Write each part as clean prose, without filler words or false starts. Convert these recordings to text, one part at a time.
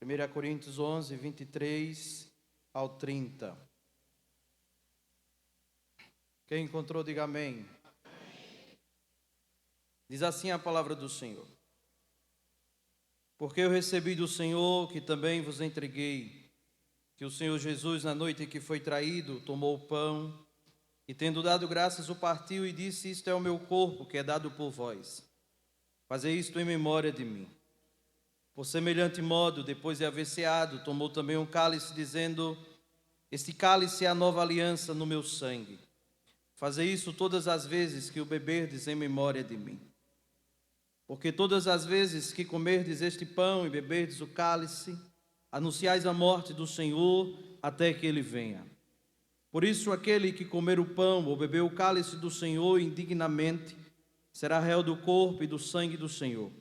1 Coríntios 11, 23 ao 30. Quem encontrou, diga amém. Diz assim a palavra do Senhor: porque eu recebi do Senhor que também vos entreguei, que o Senhor Jesus, na noite em que foi traído, tomou o pão e, tendo dado graças, o partiu e disse: isto é o meu corpo, que é dado por vós. Fazei isto em memória de mim. Por semelhante modo, depois de haver ceado, tomou também um cálice, dizendo: este cálice é a nova aliança no meu sangue. Fazei isso todas as vezes que o beberdes em memória de mim. Porque todas as vezes que comerdes este pão e beberdes o cálice, anunciais a morte do Senhor até que ele venha. Por isso, aquele que comer o pão ou beber o cálice do Senhor indignamente, será réu do corpo e do sangue do Senhor.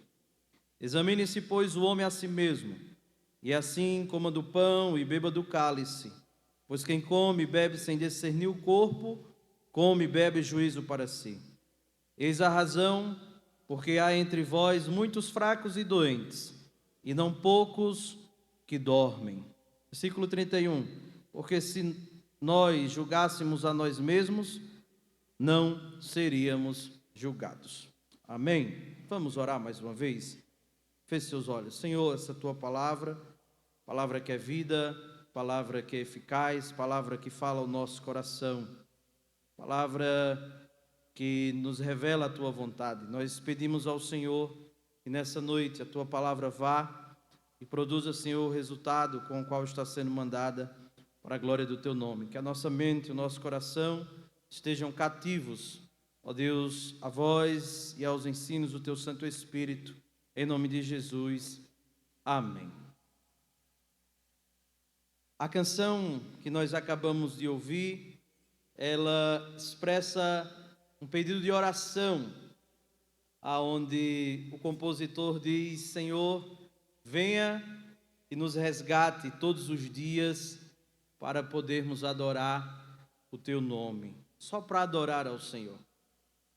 Examine-se, pois, o homem a si mesmo, e assim coma do pão e beba do cálice. Pois quem come e bebe sem discernir o corpo, come e bebe juízo para si. Eis a razão, porque há entre vós muitos fracos e doentes, e não poucos que dormem. Versículo 31. Porque se nós julgássemos a nós mesmos, não seríamos julgados. Amém? Vamos orar mais uma vez? Feche seus olhos. Senhor, essa tua palavra que é vida, palavra que é eficaz, palavra que fala ao nosso coração, palavra que nos revela a tua vontade. Nós pedimos ao Senhor que nessa noite a tua palavra vá e produza, Senhor, o resultado com o qual está sendo mandada para a glória do teu nome. Que a nossa mente e o nosso coração estejam cativos, ó Deus, a voz e aos ensinos do teu Santo Espírito. Em nome de Jesus, amém. A canção que nós acabamos de ouvir, ela expressa um pedido de oração, aonde o compositor diz: Senhor, venha e nos resgate todos os dias para podermos adorar o teu nome. Só para adorar ao Senhor.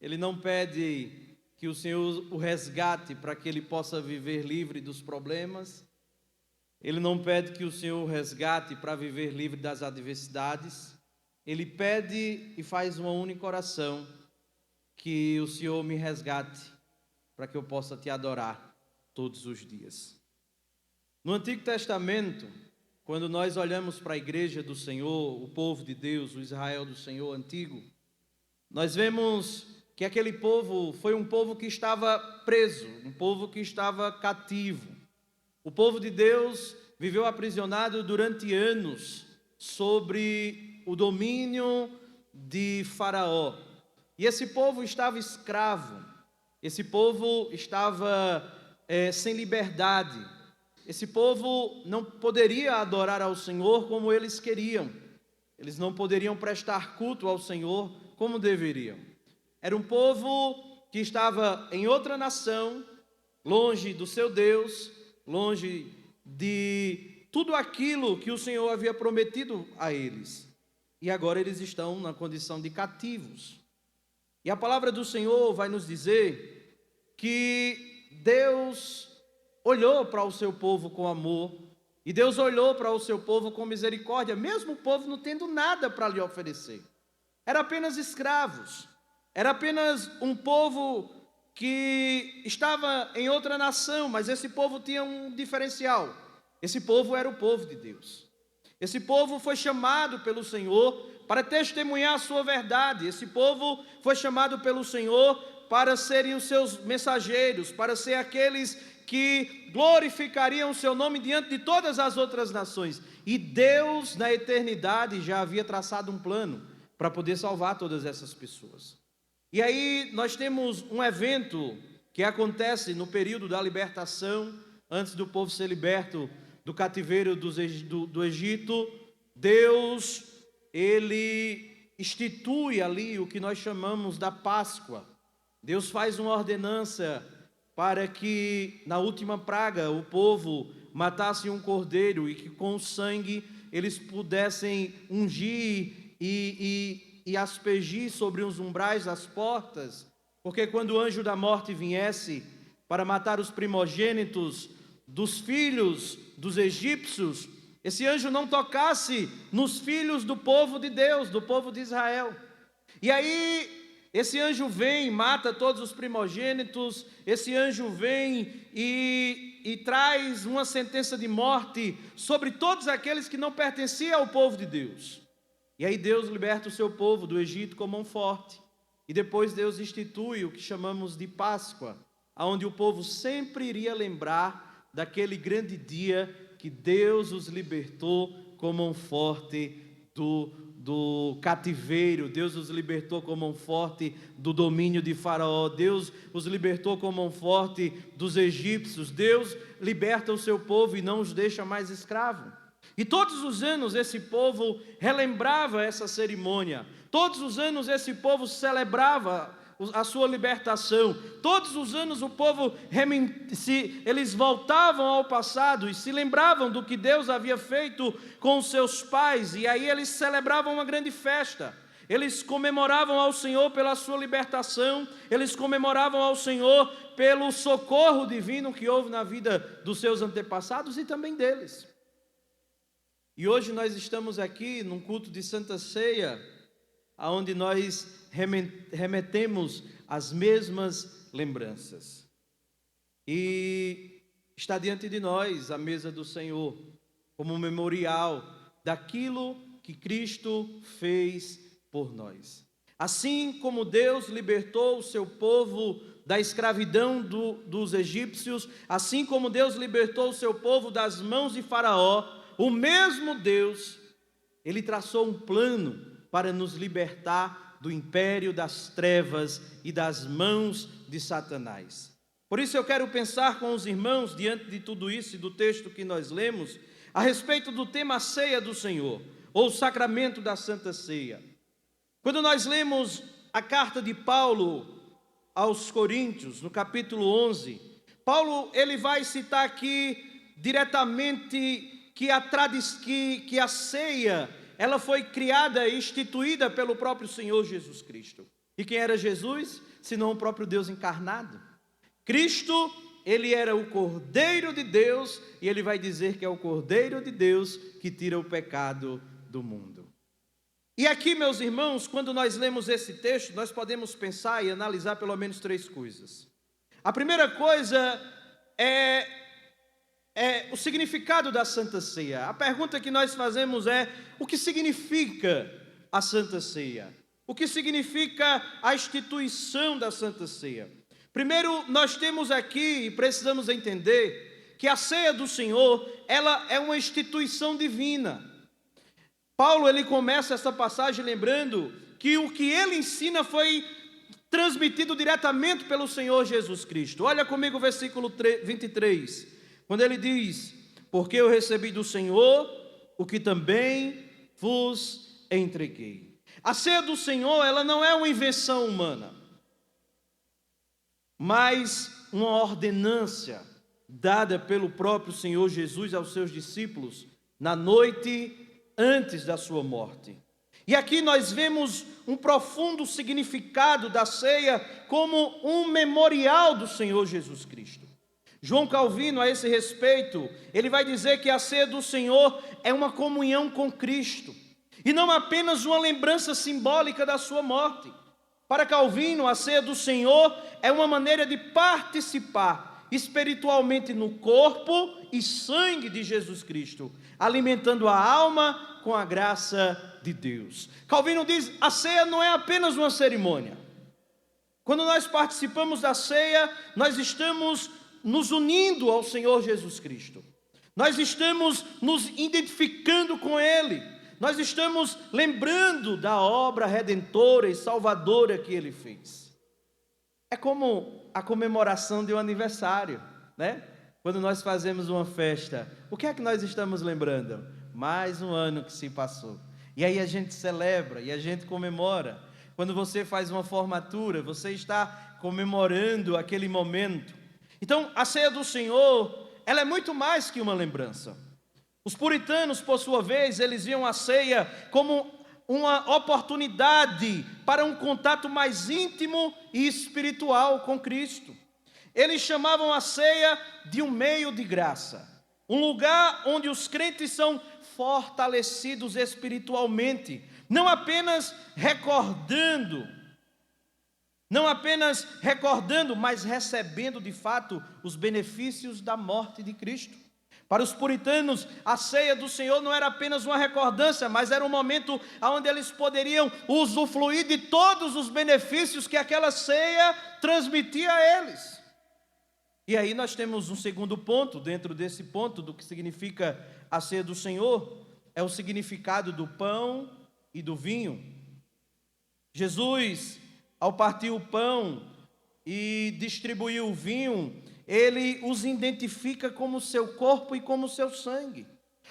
Ele não pede que o Senhor o resgate para que ele possa viver livre dos problemas. Ele não pede que o Senhor o resgate para viver livre das adversidades. Ele pede e faz uma única oração: que o Senhor me resgate para que eu possa te adorar todos os dias. No Antigo Testamento, quando nós olhamos para a igreja do Senhor, o povo de Deus, o Israel do Senhor antigo, nós vemos que aquele povo foi um povo que estava preso, um povo que estava cativo. O povo de Deus viveu aprisionado durante anos sobre o domínio de Faraó. E esse povo estava escravo, esse povo estava sem liberdade. Esse povo não poderia adorar ao Senhor como eles queriam. Eles não poderiam prestar culto ao Senhor como deveriam. Era um povo que estava em outra nação, longe do seu Deus, longe de tudo aquilo que o Senhor havia prometido a eles. E agora eles estão na condição de cativos. E a palavra do Senhor vai nos dizer que Deus olhou para o seu povo com amor, e Deus olhou para o seu povo com misericórdia, mesmo o povo não tendo nada para lhe oferecer. Era apenas escravos. Era apenas um povo que estava em outra nação, mas esse povo tinha um diferencial. Esse povo era o povo de Deus. Esse povo foi chamado pelo Senhor para testemunhar a sua verdade. Esse povo foi chamado pelo Senhor para serem os seus mensageiros, para ser aqueles que glorificariam o seu nome diante de todas as outras nações. E Deus, na eternidade, já havia traçado um plano para poder salvar todas essas pessoas. E aí nós temos um evento que acontece no período da libertação, antes do povo ser liberto do cativeiro do Egito. Deus, ele institui ali o que nós chamamos da Páscoa. Deus faz uma ordenança para que na última praga o povo matasse um cordeiro e que com o sangue eles pudessem ungir e aspergir sobre os umbrais das portas, porque quando o anjo da morte viesse para matar os primogênitos dos filhos dos egípcios, esse anjo não tocasse nos filhos do povo de Deus, do povo de Israel. E aí, esse anjo vem, mata todos os primogênitos, esse anjo vem e traz uma sentença de morte sobre todos aqueles que não pertenciam ao povo de Deus. E aí Deus liberta o seu povo do Egito com mão forte. E depois Deus institui o que chamamos de Páscoa, onde o povo sempre iria lembrar daquele grande dia que Deus os libertou com mão forte do cativeiro. Deus os libertou com mão forte do domínio de Faraó. Deus os libertou com mão forte dos egípcios. Deus liberta o seu povo e não os deixa mais escravos. E todos os anos esse povo relembrava essa cerimônia. Todos os anos esse povo celebrava a sua libertação. Todos os anos o povo, eles voltavam ao passado e se lembravam do que Deus havia feito com os seus pais, e aí eles celebravam uma grande festa. Eles comemoravam ao Senhor pela sua libertação, eles comemoravam ao Senhor pelo socorro divino que houve na vida dos seus antepassados e também deles. E hoje nós estamos aqui num culto de Santa Ceia, onde nós remetemos as mesmas lembranças. E está diante de nós a mesa do Senhor, como um memorial daquilo que Cristo fez por nós. Assim como Deus libertou o seu povo da escravidão dos egípcios, assim como Deus libertou o seu povo das mãos de Faraó, o mesmo Deus, Ele traçou um plano para nos libertar do império das trevas e das mãos de Satanás. Por isso eu quero pensar com os irmãos, diante de tudo isso e do texto que nós lemos, a respeito do tema ceia do Senhor, ou sacramento da Santa Ceia. Quando nós lemos a carta de Paulo aos Coríntios, no capítulo 11, Paulo ele vai citar aqui diretamente que a ceia ela foi criada e instituída pelo próprio Senhor Jesus Cristo. E quem era Jesus? Senão o próprio Deus encarnado. Cristo, Ele era o Cordeiro de Deus, e Ele vai dizer que é o Cordeiro de Deus que tira o pecado do mundo. E aqui, meus irmãos, quando nós lemos esse texto, nós podemos pensar e analisar pelo menos três coisas. A primeira coisa é o significado da Santa Ceia. A pergunta que nós fazemos é: o que significa a Santa Ceia? O que significa a instituição da Santa Ceia? Primeiro, nós temos aqui, e precisamos entender, que a ceia do Senhor, ela é uma instituição divina. Paulo, ele começa essa passagem lembrando que o que ele ensina foi transmitido diretamente pelo Senhor Jesus Cristo. Olha comigo o versículo 23, quando ele diz: porque eu recebi do Senhor o que também vos entreguei. A ceia do Senhor, ela não é uma invenção humana, mas uma ordenança dada pelo próprio Senhor Jesus aos seus discípulos na noite antes da sua morte. E aqui nós vemos um profundo significado da ceia como um memorial do Senhor Jesus Cristo. João Calvino, a esse respeito, ele vai dizer que a ceia do Senhor é uma comunhão com Cristo, e não apenas uma lembrança simbólica da sua morte. Para Calvino, a ceia do Senhor é uma maneira de participar espiritualmente no corpo e sangue de Jesus Cristo, alimentando a alma com a graça de Deus. Calvino diz: a ceia não é apenas uma cerimônia. Quando nós participamos da ceia, nós estamos nos unindo ao Senhor Jesus Cristo. Nós estamos nos identificando com Ele. Nós estamos lembrando da obra redentora e salvadora que Ele fez. É como a comemoração de um aniversário, né? Quando nós fazemos uma festa, o que é que nós estamos lembrando? Mais um ano que se passou. E aí a gente celebra e a gente comemora. Quando você faz uma formatura, você está comemorando aquele momento. Então, a ceia do Senhor, ela é muito mais que uma lembrança. Os puritanos, por sua vez, eles viam a ceia como uma oportunidade para um contato mais íntimo e espiritual com Cristo. Eles chamavam a ceia de um meio de graça, um lugar onde os crentes são fortalecidos espiritualmente, não apenas recordando, mas recebendo de fato os benefícios da morte de Cristo. Para os puritanos, a ceia do Senhor não era apenas uma recordância, mas era um momento onde eles poderiam usufruir de todos os benefícios que aquela ceia transmitia a eles. E aí nós temos um segundo ponto, dentro desse ponto do que significa a ceia do Senhor, é o significado do pão e do vinho. Jesus, ao partir o pão e distribuir o vinho, ele os identifica como seu corpo e como seu sangue.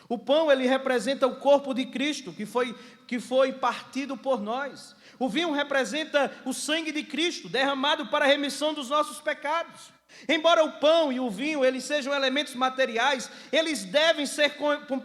O pão, ele representa o corpo de Cristo, que foi partido por nós. O vinho representa o sangue de Cristo, derramado para a remissão dos nossos pecados. Embora o pão e o vinho, eles sejam elementos materiais, eles devem ser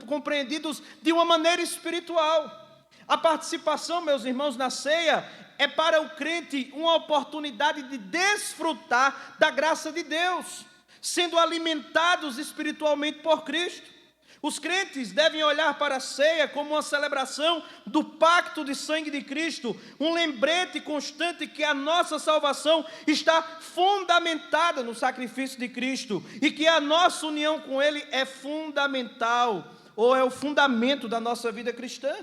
compreendidos de uma maneira espiritual. A participação, meus irmãos, na ceia é para o crente uma oportunidade de desfrutar da graça de Deus, sendo alimentados espiritualmente por Cristo. Os crentes devem olhar para a ceia como uma celebração do pacto de sangue de Cristo, um lembrete constante que a nossa salvação está fundamentada no sacrifício de Cristo e que a nossa união com Ele é fundamental, ou é o fundamento da nossa vida cristã.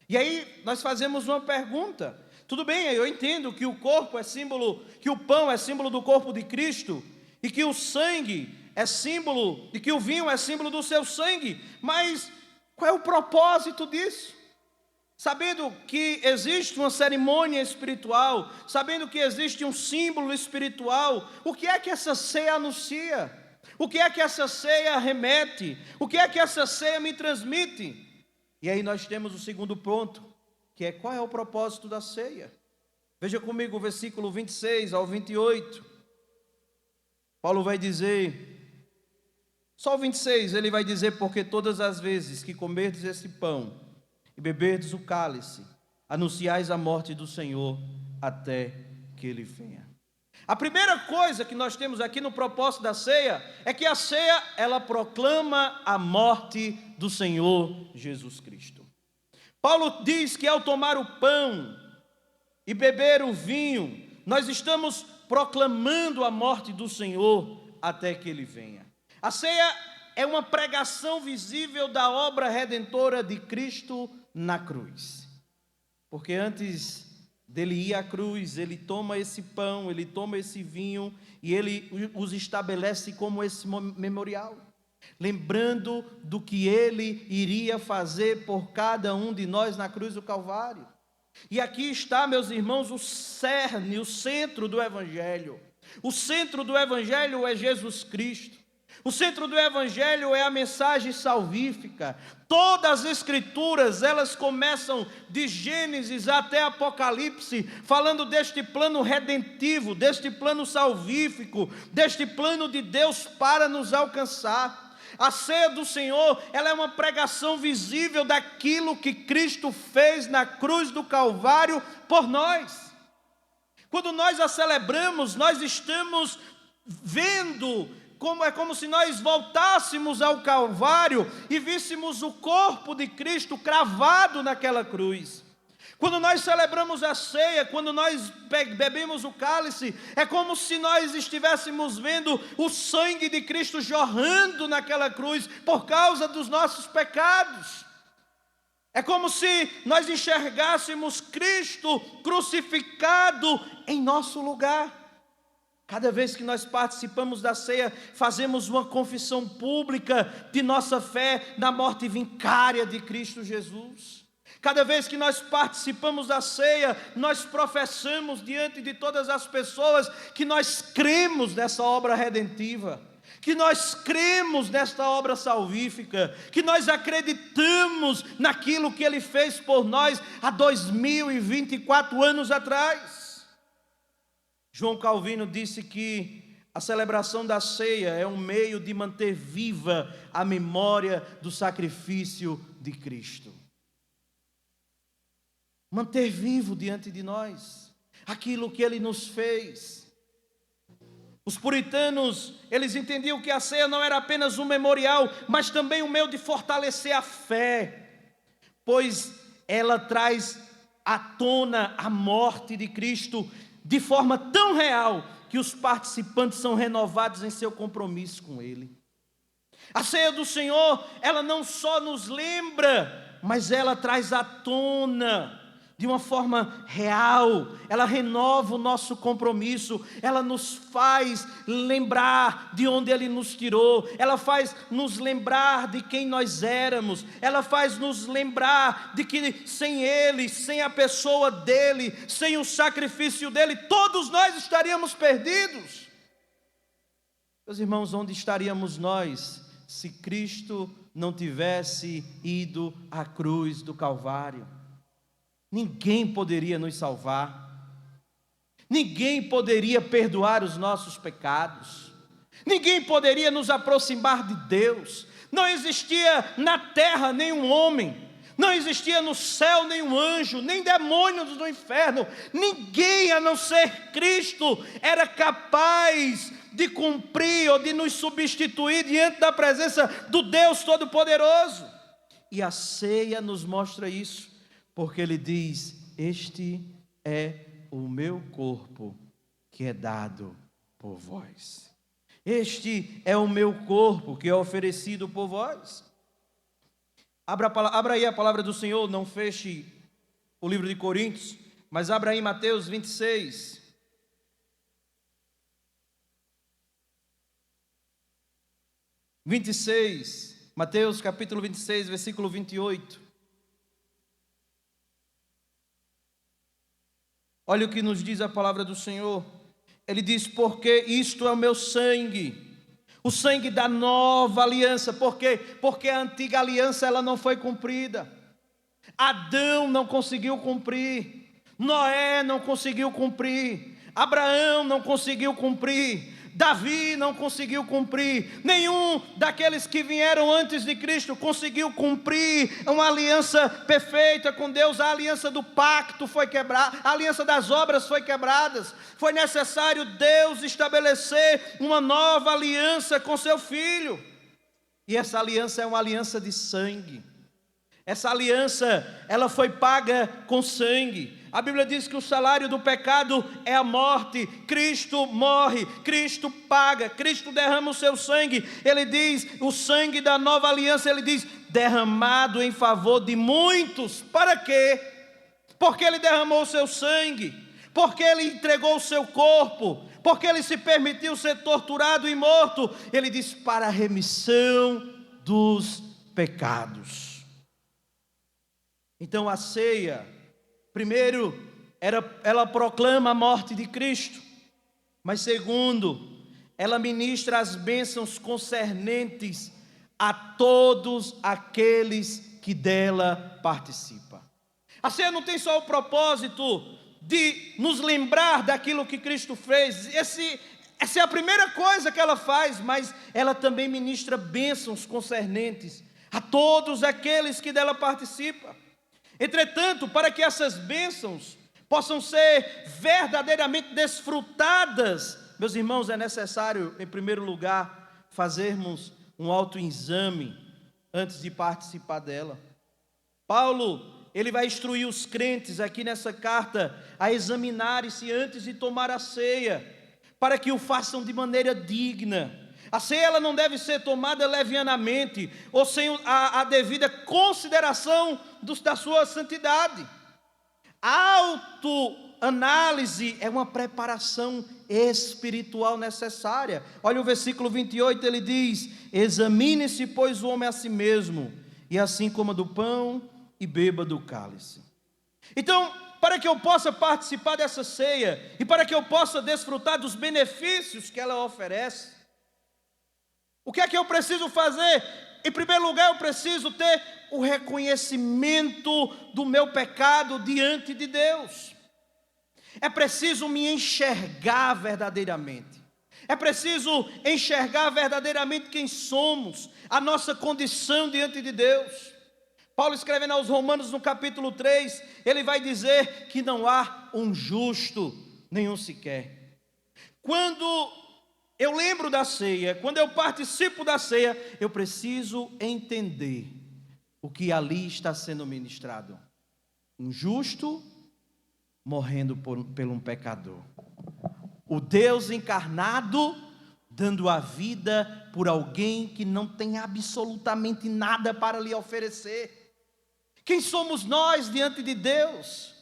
E aí nós fazemos uma pergunta. Tudo bem, eu entendo que o corpo é símbolo, que o pão é símbolo do corpo de Cristo, e que o sangue é símbolo, e que o vinho é símbolo do seu sangue, mas qual é o propósito disso? Sabendo que existe uma cerimônia espiritual, sabendo que existe um símbolo espiritual, o que é que essa ceia anuncia? O que é que essa ceia remete? O que é que essa ceia me transmite? E aí nós temos o segundo ponto, que é qual é o propósito da ceia. Veja comigo o versículo 26 ao 28. Paulo vai dizer, só o 26, ele vai dizer: porque todas as vezes que comerdes esse pão e beberdes o cálice, anunciais a morte do Senhor até que Ele venha. A primeira coisa que nós temos aqui no propósito da ceia é que a ceia, ela proclama a morte do Senhor Jesus Cristo. Paulo diz que ao tomar o pão e beber o vinho, nós estamos proclamando a morte do Senhor até que Ele venha. A ceia é uma pregação visível da obra redentora de Cristo na cruz. Porque antes dele ir à cruz, Ele toma esse pão, Ele toma esse vinho e Ele os estabelece como esse memorial, lembrando do que Ele iria fazer por cada um de nós na cruz do Calvário. E aqui está, meus irmãos, o cerne, o centro do Evangelho. O centro do Evangelho é Jesus Cristo. O centro do Evangelho é a mensagem salvífica. Todas as Escrituras, elas começam de Gênesis até Apocalipse, falando deste plano redentivo, deste plano salvífico, deste plano de Deus para nos alcançar. A ceia do Senhor, ela é uma pregação visível daquilo que Cristo fez na cruz do Calvário por nós. Quando nós a celebramos, nós estamos vendo, como se nós voltássemos ao Calvário e víssemos o corpo de Cristo cravado naquela cruz. Quando nós celebramos a ceia, quando nós bebemos o cálice, é como se nós estivéssemos vendo o sangue de Cristo jorrando naquela cruz por causa dos nossos pecados. É como se nós enxergássemos Cristo crucificado em nosso lugar. Cada vez que nós participamos da ceia, fazemos uma confissão pública de nossa fé na morte vicária de Cristo Jesus. Cada vez que nós participamos da ceia, nós professamos diante de todas as pessoas que nós cremos nessa obra redentiva, que nós cremos nesta obra salvífica, que nós acreditamos naquilo que Ele fez por nós há 2024 anos atrás. João Calvino disse que a celebração da ceia é um meio de manter viva a memória do sacrifício de Cristo. Manter vivo diante de nós aquilo que Ele nos fez. Os puritanos, eles entendiam que a ceia não era apenas um memorial, mas também um meio de fortalecer a fé, pois ela traz à tona a morte de Cristo de forma tão real que os participantes são renovados em seu compromisso com Ele. A ceia do Senhor, ela não só nos lembra, mas ela traz à tona de uma forma real, ela renova o nosso compromisso, ela nos faz lembrar de onde Ele nos tirou, ela faz nos lembrar de quem nós éramos, ela faz nos lembrar de que sem Ele, sem a pessoa dEle, sem o sacrifício dEle, todos nós estaríamos perdidos. Meus irmãos, onde estaríamos nós se Cristo não tivesse ido à cruz do Calvário? Ninguém poderia nos salvar, ninguém poderia perdoar os nossos pecados, ninguém poderia nos aproximar de Deus. Não existia na terra nenhum homem, não existia no céu nenhum anjo, nem demônios no inferno, ninguém a não ser Cristo era capaz de cumprir ou de nos substituir diante da presença do Deus Todo-Poderoso. E a ceia nos mostra isso, porque Ele diz: este é o meu corpo que é dado por vós. Este é o meu corpo que é oferecido por vós. Abra aí a palavra do Senhor, não feche o livro de Coríntios, mas abra aí Mateus 26. Mateus capítulo 26, versículo 28. Olha o que nos diz a palavra do Senhor. Ele diz: porque isto é o meu sangue, o sangue da nova aliança. Por quê? Porque a antiga aliança ela não foi cumprida. Adão não conseguiu cumprir, Noé não conseguiu cumprir, Abraão não conseguiu cumprir, Davi não conseguiu cumprir, nenhum daqueles que vieram antes de Cristo conseguiu cumprir uma aliança perfeita com Deus. A aliança do pacto foi quebrada, a aliança das obras foi quebrada. Foi necessário Deus estabelecer uma nova aliança com seu Filho, e essa aliança é uma aliança de sangue. Essa aliança, ela foi paga com sangue. A Bíblia diz que o salário do pecado é a morte. Cristo morre, Cristo paga, Cristo derrama o seu sangue. Ele diz, o sangue da nova aliança, ele diz, derramado em favor de muitos. Para quê? Porque Ele derramou o seu sangue, porque Ele entregou o seu corpo, porque Ele se permitiu ser torturado e morto. Ele diz, para a remissão dos pecados. Então a ceia, primeiro, ela proclama a morte de Cristo, mas segundo, ela ministra as bênçãos concernentes a todos aqueles que dela participam. A ceia não tem só o propósito de nos lembrar daquilo que Cristo fez, essa é a primeira coisa que ela faz, mas ela também ministra bênçãos concernentes a todos aqueles que dela participam. Entretanto, para que essas bênçãos possam ser verdadeiramente desfrutadas, meus irmãos, é necessário, em primeiro lugar, fazermos um autoexame antes de participar dela. Paulo, ele vai instruir os crentes aqui nessa carta a examinarem-se antes de tomar a ceia, para que o façam de maneira digna. A ceia ela não deve ser tomada levianamente ou sem a devida consideração da sua santidade. A autoanálise é uma preparação espiritual necessária. Olha o versículo 28, ele diz: examine-se, pois, o homem a si mesmo, e assim coma do pão e beba do cálice. Então, para que eu possa participar dessa ceia e para que eu possa desfrutar dos benefícios que ela oferece, o que é que eu preciso fazer? Em primeiro lugar, eu preciso ter o reconhecimento do meu pecado diante de Deus. É preciso me enxergar verdadeiramente. É preciso enxergar verdadeiramente quem somos, a nossa condição diante de Deus. Paulo, escrevendo aos Romanos no capítulo 3, ele vai dizer que não há um justo, nenhum sequer. Quando eu lembro da ceia, quando eu participo da ceia, eu preciso entender o que ali está sendo ministrado. Um justo morrendo por um pecador. O Deus encarnado dando a vida por alguém que não tem absolutamente nada para lhe oferecer. Quem somos nós diante de Deus?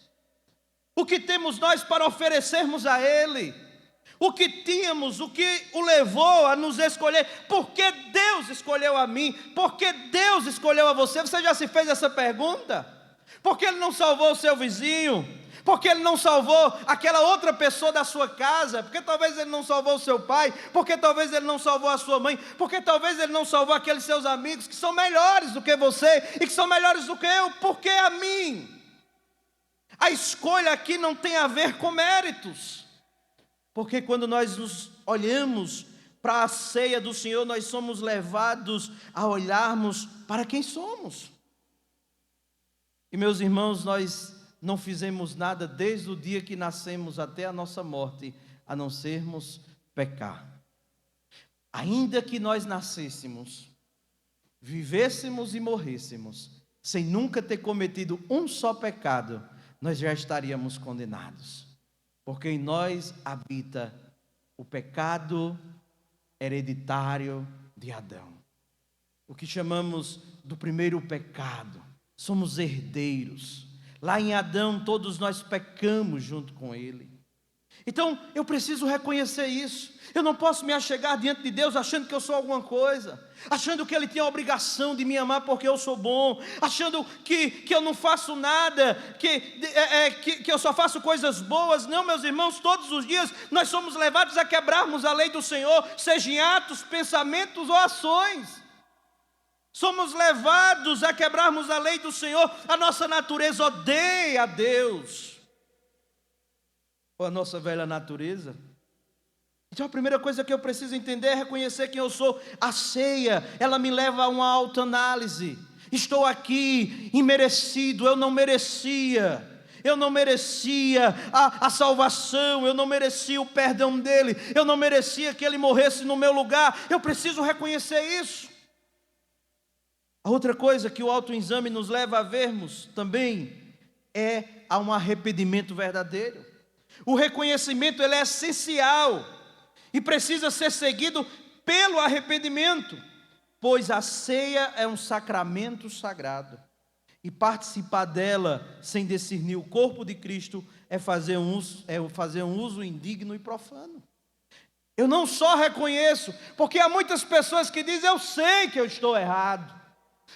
O que temos nós para oferecermos a Ele? O que tínhamos, o que o levou a nos escolher? Por que Deus escolheu a mim? Por que Deus escolheu a você? Você já se fez essa pergunta? Por que Ele não salvou o seu vizinho? Por que Ele não salvou aquela outra pessoa da sua casa? Porque talvez Ele não salvou o seu pai? Porque talvez Ele não salvou a sua mãe? Porque talvez Ele não salvou aqueles seus amigos que são melhores do que você e que são melhores do que eu? Por que a mim? A escolha aqui não tem a ver com méritos. Porque quando nós nos olhamos para a ceia do Senhor, nós somos levados a olharmos para quem somos. E meus irmãos, nós não fizemos nada desde o dia que nascemos até a nossa morte, a não sermos pecar. Ainda que nós nascêssemos, vivêssemos e morrêssemos, sem nunca ter cometido um só pecado, nós já estaríamos condenados. Porque em nós habita o pecado hereditário de Adão. O que chamamos do primeiro pecado. Somos herdeiros. Lá em Adão todos nós pecamos junto com ele. Então eu preciso reconhecer isso. Eu não posso me achegar diante de Deus achando que eu sou alguma coisa, achando que Ele tem a obrigação de me amar porque eu sou bom, achando que eu não faço nada, que eu só faço coisas boas. Não, meus irmãos, todos os dias nós somos levados a quebrarmos a lei do Senhor, seja em atos, pensamentos ou ações. Somos levados a quebrarmos a lei do Senhor. A nossa natureza odeia a Deus, ou a nossa velha natureza. Então a primeira coisa que eu preciso entender é reconhecer quem eu sou. A ceia, ela me leva a uma autoanálise. Estou aqui imerecido, eu não merecia a salvação, eu não merecia o perdão dele, eu não merecia que ele morresse no meu lugar. Eu preciso reconhecer isso. A outra coisa que o autoexame nos leva a vermos também é a um arrependimento verdadeiro. O reconhecimento ele é essencial e precisa ser seguido pelo arrependimento, pois a ceia é um sacramento sagrado e participar dela sem discernir o corpo de Cristo é fazer um uso indigno e profano. Eu não só reconheço, porque há muitas pessoas que dizem: eu sei que eu estou errado,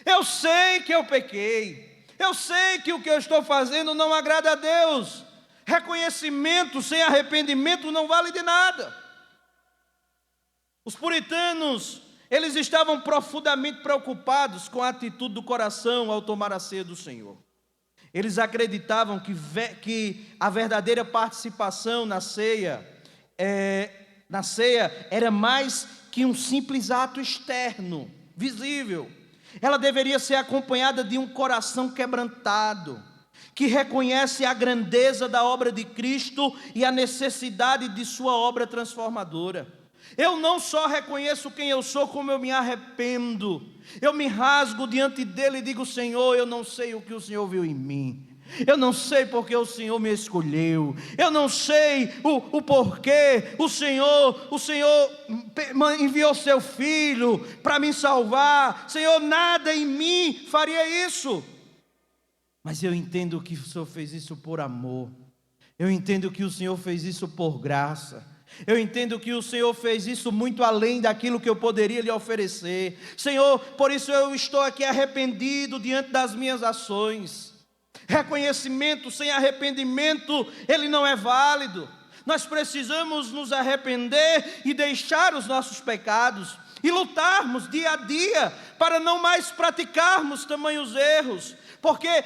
eu sei que eu pequei, eu sei que o que eu estou fazendo não agrada a Deus. Reconhecimento sem arrependimento não vale de nada. Os puritanos, eles estavam profundamente preocupados com a atitude do coração ao tomar a ceia do Senhor. Eles acreditavam que a verdadeira participação na ceia era mais que um simples ato externo, visível. Ela deveria ser acompanhada de um coração quebrantado, que reconhece a grandeza da obra de Cristo e a necessidade de sua obra transformadora. Eu não só reconheço quem eu sou, como eu me arrependo. Eu me rasgo diante dele e digo: Senhor, eu não sei o que o Senhor viu em mim. Eu não sei porque o Senhor me escolheu. Eu não sei o porquê o Senhor enviou seu Filho para me salvar. Senhor, nada em mim faria isso. Mas eu entendo que o Senhor fez isso por amor. Eu entendo que o Senhor fez isso por graça. Eu entendo que o Senhor fez isso muito além daquilo que eu poderia lhe oferecer. Senhor, por isso eu estou aqui arrependido diante das minhas ações. Reconhecimento sem arrependimento, ele não é válido. Nós precisamos nos arrepender e deixar os nossos pecados e lutarmos dia a dia para não mais praticarmos tamanhos erros, porque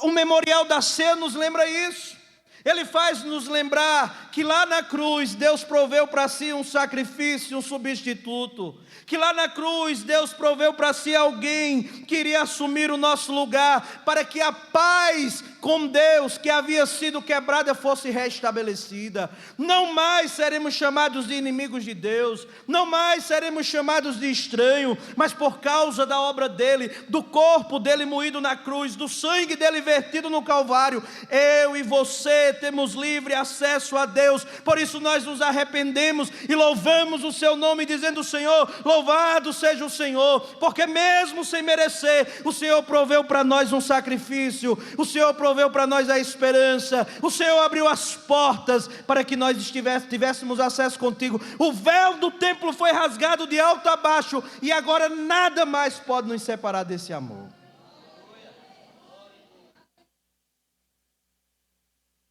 o memorial da ceia nos lembra isso. Ele faz nos lembrar que lá na cruz Deus proveu para si um sacrifício, um substituto. Que lá na cruz Deus proveu para si alguém que iria assumir o nosso lugar, para que a paz com Deus, que havia sido quebrada, fosse restabelecida. Não mais seremos chamados de inimigos de Deus, não mais seremos chamados de estranho, mas por causa da obra dele, do corpo dele moído na cruz, do sangue dele vertido no Calvário, eu e você temos livre acesso a Deus. Por isso nós nos arrependemos e louvamos o seu nome, dizendo: Senhor, louvado seja o Senhor, porque mesmo sem merecer, o Senhor proveu para nós um sacrifício, o Senhor proveu para nós a esperança, o Senhor abriu as portas para que nós tivéssemos acesso contigo. O véu do templo foi rasgado de alto a baixo, e agora nada mais pode nos separar desse amor.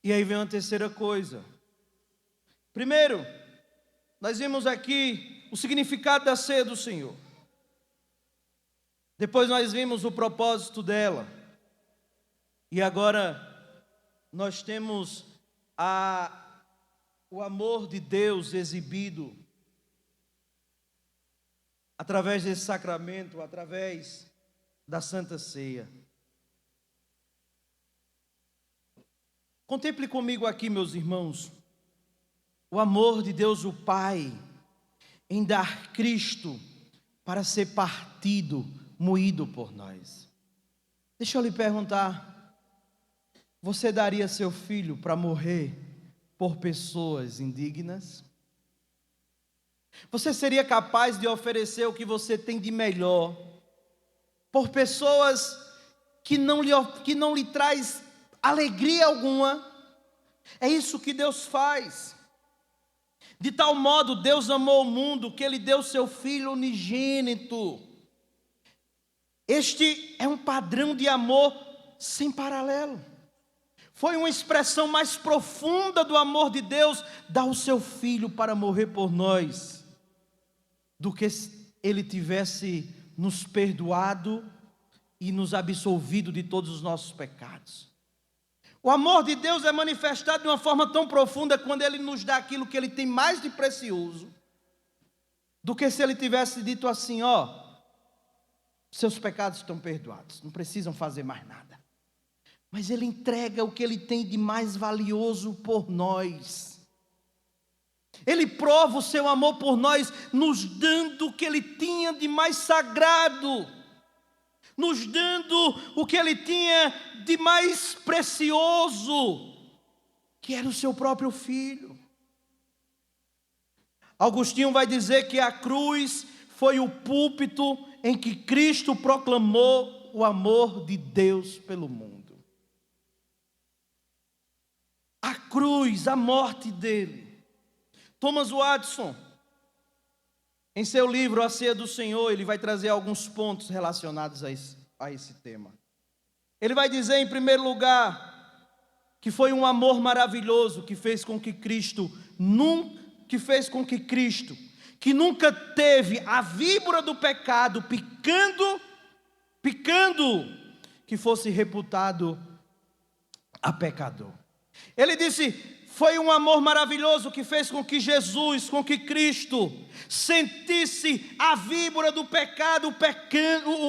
E aí vem uma terceira coisa. Primeiro, nós vimos aqui o significado da ceia do Senhor. Depois nós vimos o propósito dela. E agora nós temos o amor de Deus exibido através desse sacramento, através da Santa Ceia. Contemple comigo aqui, meus irmãos, o amor de Deus o Pai em dar Cristo para ser partido, moído por nós. Deixa eu lhe perguntar: você daria seu filho para morrer por pessoas indignas? Você seria capaz de oferecer o que você tem de melhor por pessoas que não lhe traz alegria alguma? É isso que Deus faz. De tal modo Deus amou o mundo que Ele deu seu Filho unigênito. Este é um padrão de amor sem paralelo. Foi uma expressão mais profunda do amor de Deus, dar o seu Filho para morrer por nós, do que se Ele tivesse nos perdoado e nos absolvido de todos os nossos pecados. O amor de Deus é manifestado de uma forma tão profunda quando Ele nos dá aquilo que Ele tem mais de precioso, do que se Ele tivesse dito assim: ó, seus pecados estão perdoados, não precisam fazer mais nada. Mas Ele entrega o que Ele tem de mais valioso por nós. Ele prova o seu amor por nós, nos dando o que Ele tinha de mais sagrado, nos dando o que Ele tinha de mais precioso, que era o seu próprio Filho. Agostinho vai dizer que a cruz foi o púlpito em que Cristo proclamou o amor de Deus pelo mundo. A cruz, a morte dele. Thomas Watson, em seu livro A Ceia do Senhor, ele vai trazer alguns pontos relacionados a esse tema. Ele vai dizer, em primeiro lugar, que foi um amor maravilhoso que fez com que Cristo, que nunca teve a víbora do pecado picando, que fosse reputado a pecador. Ele disse: foi um amor maravilhoso que fez com que Jesus, com que Cristo sentisse a víbora do pecado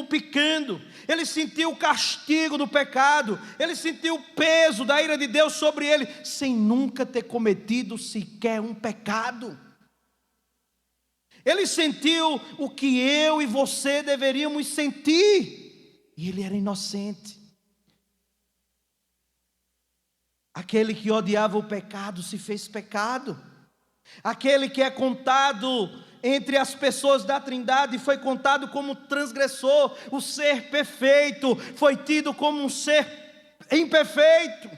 picando. Ele sentiu o castigo do pecado, ele sentiu o peso da ira de Deus sobre ele, sem nunca ter cometido sequer um pecado. Ele sentiu o que eu e você deveríamos sentir, e ele era inocente. Aquele que odiava o pecado se fez pecado. Aquele que é contado entre as pessoas da Trindade foi contado como transgressor. O ser perfeito foi tido como um ser imperfeito.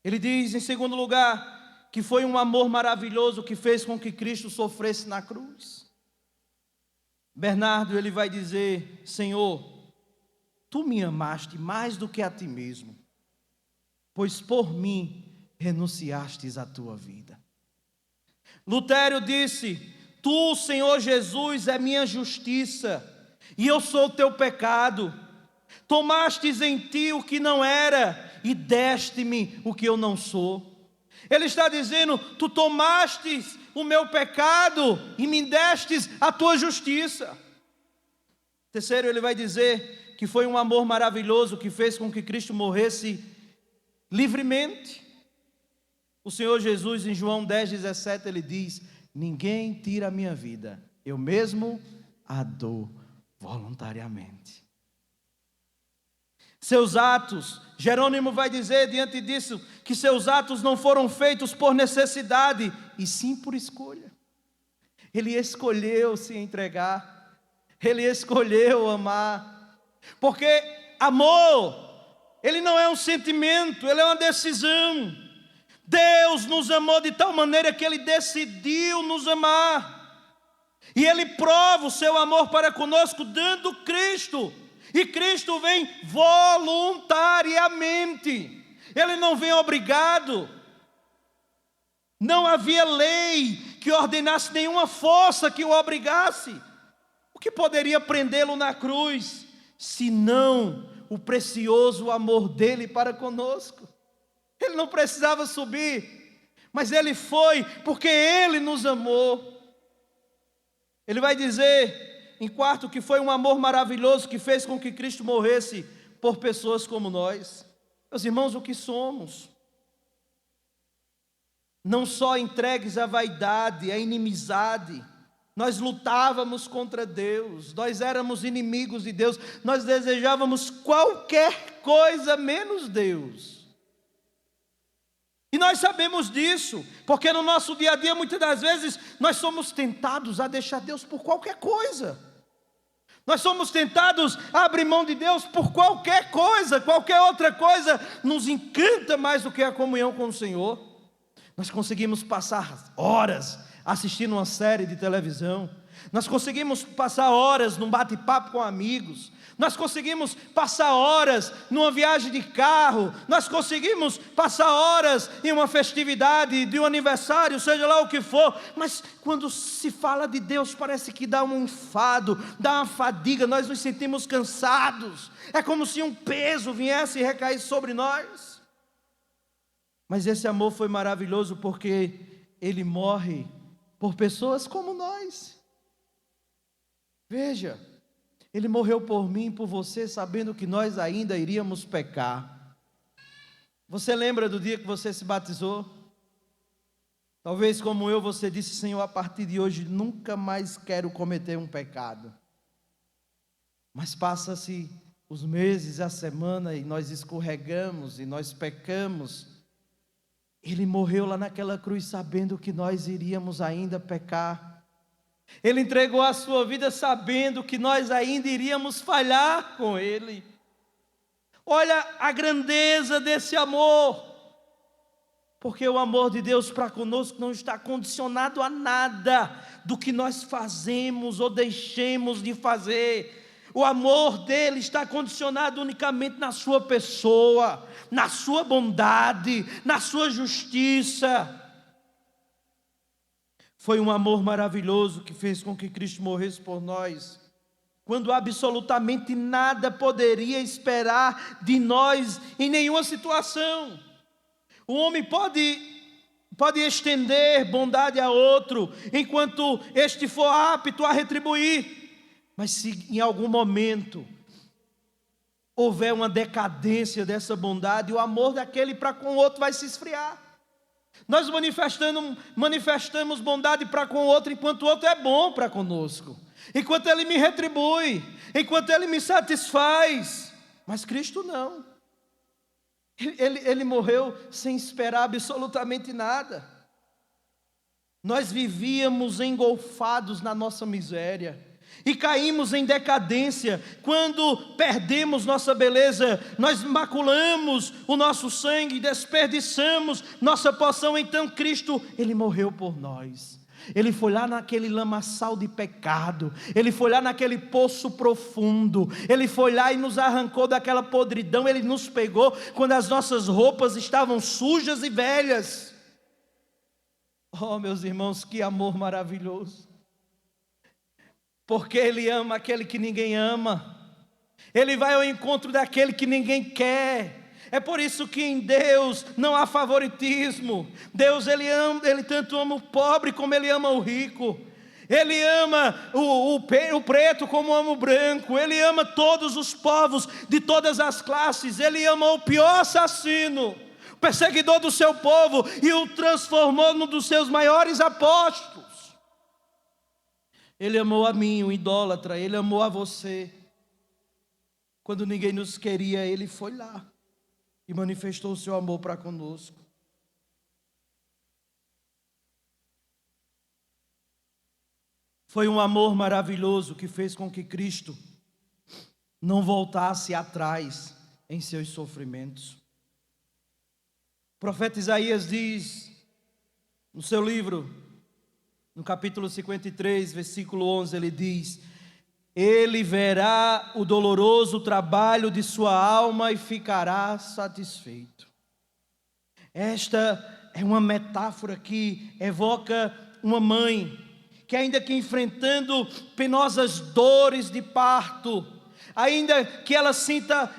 Ele diz, em segundo lugar, que foi um amor maravilhoso que fez com que Cristo sofresse na cruz. Bernardo, ele vai dizer: Senhor, tu me amaste mais do que a ti mesmo, pois por mim renunciastes à tua vida. Lutero disse: tu, Senhor Jesus, é minha justiça, e eu sou o teu pecado. Tomastes em ti o que não era, e deste-me o que eu não sou. Ele está dizendo: tu tomastes o meu pecado, e me destes a tua justiça. Terceiro, ele vai dizer que foi um amor maravilhoso que fez com que Cristo morresse livremente. O Senhor Jesus, em João 10,17, ele diz: ninguém tira a minha vida, eu mesmo a dou voluntariamente. Seus atos, Jerônimo vai dizer diante disso, que seus atos não foram feitos por necessidade, e sim por escolha. Ele escolheu se entregar, ele escolheu amar, porque amor, ele não é um sentimento, ele é uma decisão. Deus nos amou de tal maneira que ele decidiu nos amar, e ele prova o seu amor para conosco dando Cristo. E Cristo vem voluntariamente, ele não vem obrigado. Não havia lei que ordenasse, nenhuma força que o obrigasse. O que poderia prendê-lo na cruz, senão o precioso amor dele para conosco? Ele não precisava subir, mas ele foi porque ele nos amou. Ele vai dizer, em quarto, que foi um amor maravilhoso que fez com que Cristo morresse por pessoas como nós. Meus irmãos, o que somos? Não só entregues à vaidade, à inimizade, nós lutávamos contra Deus, nós éramos inimigos de Deus, nós desejávamos qualquer coisa menos Deus. E nós sabemos disso, porque no nosso dia a dia, muitas das vezes, nós somos tentados a deixar Deus por qualquer coisa. Nós somos tentados a abrir mão de Deus por qualquer coisa, qualquer outra coisa nos encanta mais do que a comunhão com o Senhor. Nós conseguimos passar horas assistindo uma série de televisão, nós conseguimos passar horas num bate-papo com amigos, nós conseguimos passar horas numa viagem de carro, nós conseguimos passar horas em uma festividade, de um aniversário, seja lá o que for, mas quando se fala de Deus parece que dá um enfado, dá uma fadiga, nós nos sentimos cansados, é como se um peso viesse e recaísse sobre nós. Mas esse amor foi maravilhoso porque ele morre por pessoas como nós. Veja, ele morreu por mim e por você, sabendo que nós ainda iríamos pecar. Você lembra do dia que você se batizou? Talvez como eu, você disse: Senhor, a partir de hoje nunca mais quero cometer um pecado. Mas passa-se os meses, a semana, e nós escorregamos, e nós pecamos. Ele morreu lá naquela cruz sabendo que nós iríamos ainda pecar. Ele entregou a sua vida sabendo que nós ainda iríamos falhar com Ele. Olha a grandeza desse amor, porque o amor de Deus para conosco não está condicionado a nada do que nós fazemos ou deixemos de fazer. O amor dele está condicionado unicamente na sua pessoa, na sua bondade, na sua justiça. Foi um amor maravilhoso que fez com que Cristo morresse por nós, quando absolutamente nada poderia esperar de nós em nenhuma situação. O homem pode estender bondade a outro, enquanto este for apto a retribuir, mas se em algum momento houver uma decadência dessa bondade, o amor daquele para com o outro vai se esfriar. Nós manifestamos bondade para com o outro, enquanto o outro é bom para conosco, enquanto ele me retribui, enquanto ele me satisfaz. Mas Cristo não. Ele morreu sem esperar absolutamente nada. Nós vivíamos engolfados na nossa miséria e caímos em decadência. Quando perdemos nossa beleza, nós maculamos o nosso sangue, desperdiçamos nossa porção. Então Cristo, Ele morreu por nós. Ele foi lá naquele lamaçal de pecado, Ele foi lá naquele poço profundo, Ele foi lá e nos arrancou daquela podridão. Ele nos pegou quando as nossas roupas estavam sujas e velhas. Oh, meus irmãos, que amor maravilhoso! Porque Ele ama aquele que ninguém ama, Ele vai ao encontro daquele que ninguém quer. É por isso que em Deus não há favoritismo. Deus, Ele tanto ama o pobre como Ele ama o rico. Ele ama o preto como ama o branco. Ele ama todos os povos de todas as classes. Ele ama o pior assassino, o perseguidor do seu povo, e o transformou num dos seus maiores apóstolos. Ele amou a mim, o idólatra. Ele amou a você. Quando ninguém nos queria, Ele foi lá e manifestou o seu amor para conosco. Foi um amor maravilhoso que fez com que Cristo não voltasse atrás em seus sofrimentos. O profeta Isaías diz no seu livro, no capítulo 53, versículo 11, ele diz: Ele verá o doloroso trabalho de sua alma e ficará satisfeito. Esta é uma metáfora que evoca uma mãe que, ainda que enfrentando penosas dores de parto, ainda que ela sinta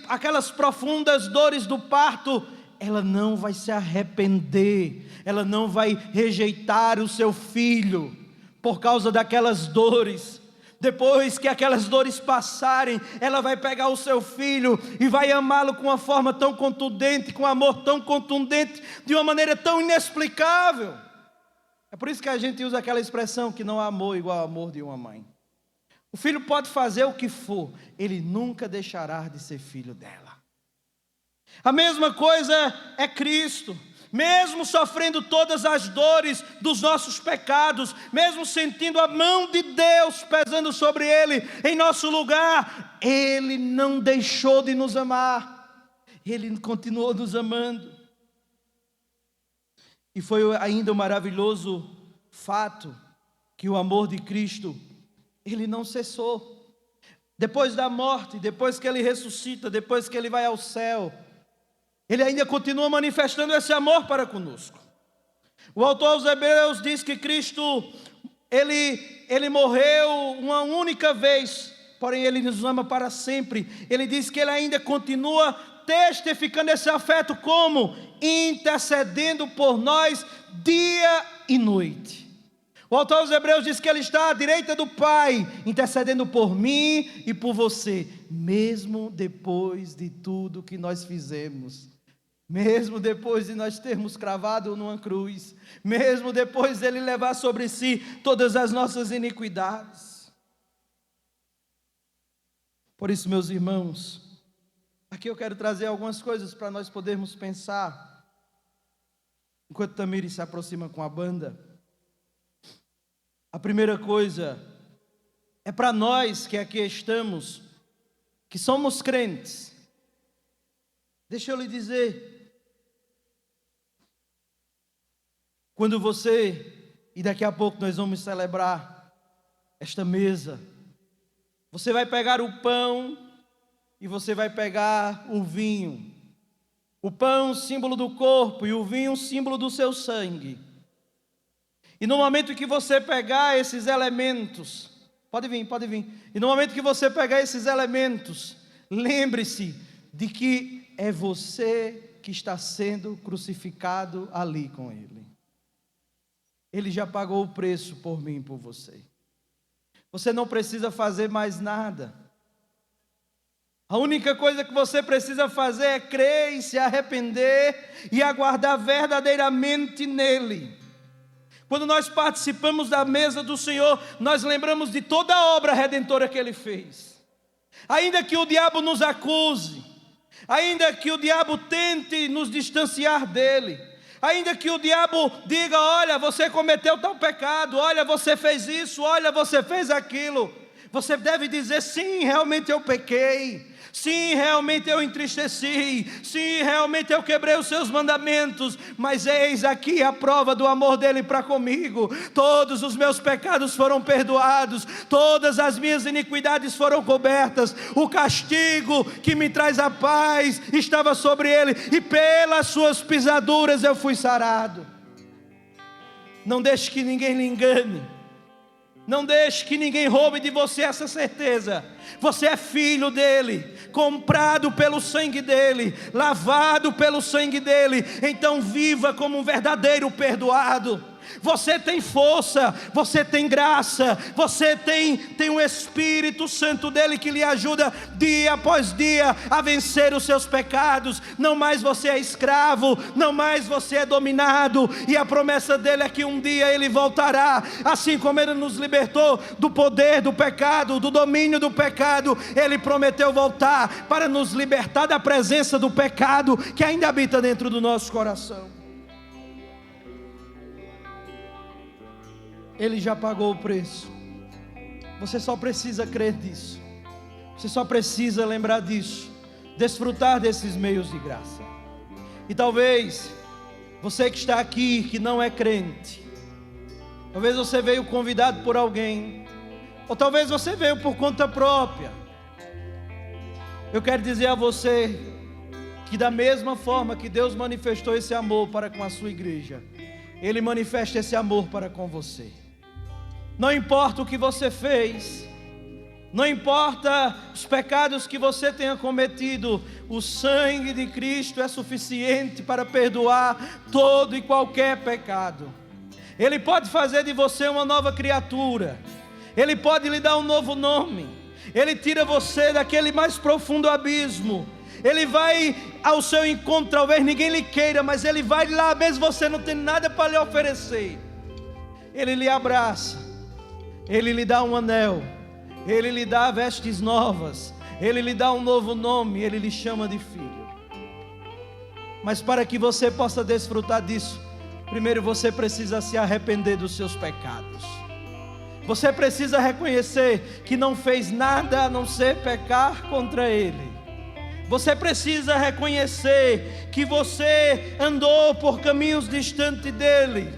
aquelas profundas dores do parto, ela não vai se arrepender, ela não vai rejeitar o seu filho por causa daquelas dores. Depois que aquelas dores passarem, ela vai pegar o seu filho e vai amá-lo com uma forma tão contundente, com um amor tão contundente, de uma maneira tão inexplicável. É por isso que a gente usa aquela expressão que não há amor igual ao amor de uma mãe. O filho pode fazer o que for, ele nunca deixará de ser filho dela. A mesma coisa é Cristo. Mesmo sofrendo todas as dores dos nossos pecados, mesmo sentindo a mão de Deus pesando sobre Ele em nosso lugar, Ele não deixou de nos amar. Ele continuou nos amando. E foi ainda um maravilhoso fato que o amor de Cristo, Ele não cessou. Depois da morte, depois que Ele ressuscita, depois que Ele vai ao céu, Ele ainda continua manifestando esse amor para conosco. O autor aos Hebreus diz que Cristo, Ele morreu uma única vez, porém Ele nos ama para sempre. Ele diz que Ele ainda continua testificando esse afeto como? Intercedendo por nós dia e noite. O autor aos Hebreus diz que Ele está à direita do Pai, intercedendo por mim e por você, mesmo depois de tudo que nós fizemos. Mesmo depois de nós termos cravado numa cruz, mesmo depois dele levar sobre si todas as nossas iniquidades. Por isso, meus irmãos, aqui eu quero trazer algumas coisas para nós podermos pensar, enquanto Tamires se aproxima com a banda. A primeira coisa é para nós que aqui estamos, que somos crentes. Deixa eu lhe dizer, quando você, e daqui a pouco nós vamos celebrar esta mesa, você vai pegar o pão e você vai pegar o vinho. O pão, símbolo do corpo, e o vinho, símbolo do seu sangue. E no momento que você pegar esses elementos, pode vir. E no momento que você pegar esses elementos, lembre-se de que é você que está sendo crucificado ali com Ele. Ele já pagou o preço por mim e por você. Você não precisa fazer mais nada. A única coisa que você precisa fazer é crer e se arrepender e aguardar verdadeiramente nele. Quando nós participamos da mesa do Senhor, nós lembramos de toda a obra redentora que Ele fez. Ainda que o diabo nos acuse, ainda que o diabo tente nos distanciar dele, ainda que o diabo diga: olha, você cometeu tal pecado, olha, você fez isso, olha, você fez aquilo, você deve dizer: sim, realmente eu pequei, sim, realmente eu entristeci, sim, realmente eu quebrei os seus mandamentos, mas eis aqui a prova do amor dele para comigo. Todos os meus pecados foram perdoados, todas as minhas iniquidades foram cobertas, o castigo que me traz a paz estava sobre ele, e pelas suas pisaduras eu fui sarado. Não deixe que ninguém lhe engane. Não deixe que ninguém roube de você essa certeza. Você é filho dele, comprado pelo sangue dele, lavado pelo sangue dele. Então viva como um verdadeiro perdoado. Você tem força, você tem graça, você tem o Espírito Santo dele que lhe ajuda dia após dia a vencer os seus pecados. Não mais você é escravo, não mais você é dominado, e a promessa dele é que um dia ele voltará, assim como ele nos libertou do poder do pecado, do domínio do pecado. Ele prometeu voltar para nos libertar da presença do pecado que ainda habita dentro do nosso coração. Ele já pagou o preço. Você só precisa crer nisso. Você só precisa lembrar disso, desfrutar desses meios de graça. E talvez você que está aqui, que não é crente, talvez você veio convidado por alguém, ou talvez você veio por conta própria. Eu quero dizer a você que da mesma forma que Deus manifestou esse amor para com a sua igreja, Ele manifesta esse amor para com você. Não importa o que você fez, não importa os pecados que você tenha cometido, o sangue de Cristo é suficiente para perdoar todo e qualquer pecado. Ele pode fazer de você uma nova criatura, Ele pode lhe dar um novo nome, Ele tira você daquele mais profundo abismo, Ele vai ao seu encontro. Talvez ninguém lhe queira, mas Ele vai lá, mesmo você não tendo nada para lhe oferecer. Ele lhe abraça, Ele lhe dá um anel, Ele lhe dá vestes novas, Ele lhe dá um novo nome, Ele lhe chama de filho. Mas para que você possa desfrutar disso, primeiro você precisa se arrepender dos seus pecados. Você precisa reconhecer que não fez nada a não ser pecar contra Ele. Você precisa reconhecer que você andou por caminhos distantes dEle,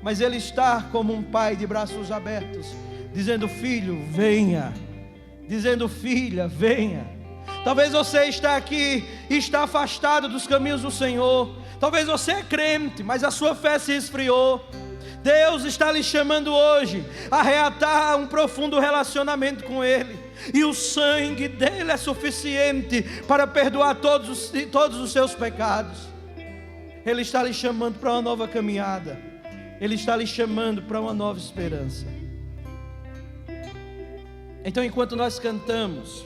mas Ele está como um pai de braços abertos, dizendo: filho, venha. Dizendo: filha, venha. Talvez você está aqui e está afastado dos caminhos do Senhor. Talvez você é crente, mas a sua fé se esfriou. Deus está lhe chamando hoje a reatar um profundo relacionamento com Ele, e o sangue dele é suficiente para perdoar todos os seus pecados. Ele está lhe chamando para uma nova caminhada, Ele está lhe chamando para uma nova esperança. Então, enquanto nós cantamos,